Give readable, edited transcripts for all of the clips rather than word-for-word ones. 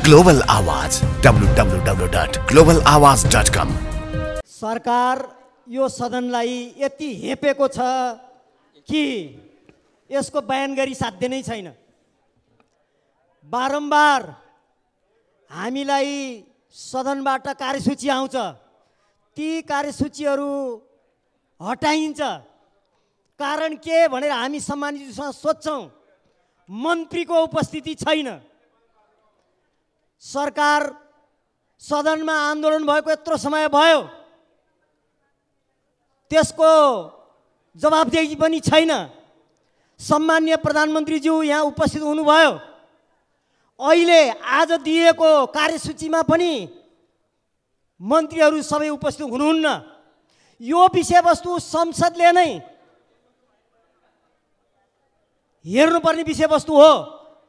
Global आवाज www.globalawaz.com। सरकार यो सदनलाई यति हेपेको छ कि यसको बयान गरी साध्य नै छैन। बारम्बार हामीलाई सदनबाट कार्यसूची आउँछ, ती कार्यसूचीहरू हटाइन्छ। कारण के भनेर हामी सम्मानितसँग सोध्छौँ, मन्त्रीको उपस्थिति छैन। सरकार सदनमा आन्दोलन भएको यत्रो समय भयो, त्यसको जवाबदेही पनि छैन। सम्माननीय प्रधानमन्त्रीज्यू यहाँ उपस्थित हुनुभयो, अहिले आज दिएको कार्यसूचीमा पनि मन्त्रीहरू सबै उपस्थित हुनुहुन्न। यो विषयवस्तु संसदले नै हेर्नुपर्ने विषयवस्तु हो।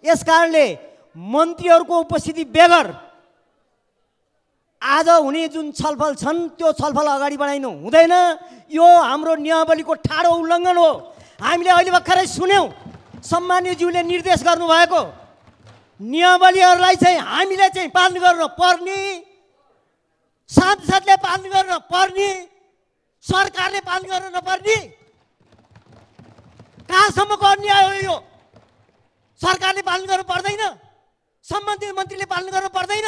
यसकारणले मन्त्रीहरूको उपस्थिति बेगर आज हुने जुन छलफल छन् त्यो छलफल अगाडि बढाइनु हुँदैन। यो हाम्रो नियमावलीको ठाडो उल्लङ्घन हो। हामीले अहिले भर्खरै सुन्यौँ, सम्मानीयज्यूले निर्देश गर्नुभएको नियमावलीहरूलाई चाहिँ हामीले चाहिँ पालन गर्न पर्ने, सांसदले पालन गर्न पर्ने, सरकारले पालन गर्न नपर्ने। कहाँसम्मको अन्याय हो यो? सरकारले पालन गर्नु पर्दैन, सम्बन्धित मन्त्रीले पालन गर्नु पर्दैन।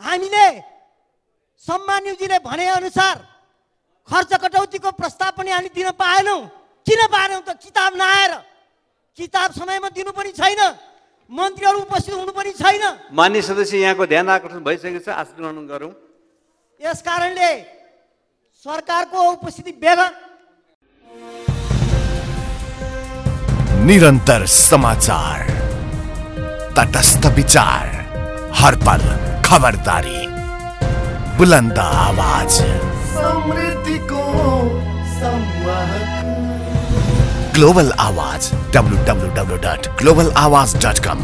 हामीले सम्मानीयज्यूले भने अनुसार खर्च कटौतीको प्रस्ताव पनि हामी दिन पाएनौँ। किन पाएनौँ त? किताब नआएर, किताब समयमा दिनु पनि छैन, मन्त्रीहरू उपस्थित हुनु पनि छैन। मान्य सदस्य यहाँको ध्यान आकर्षण भइसकेको छ, आसन ग्रहण गरौँ। यस कारणले सरकारको उपस्थिति बेगर। निरन्तर समाचार, तटस्थ विचार, हर पल खबरदारी, बुलंद आवाज, समृद्धि को संवाहक। ग्लोबल आवाज www.globalawaz.com।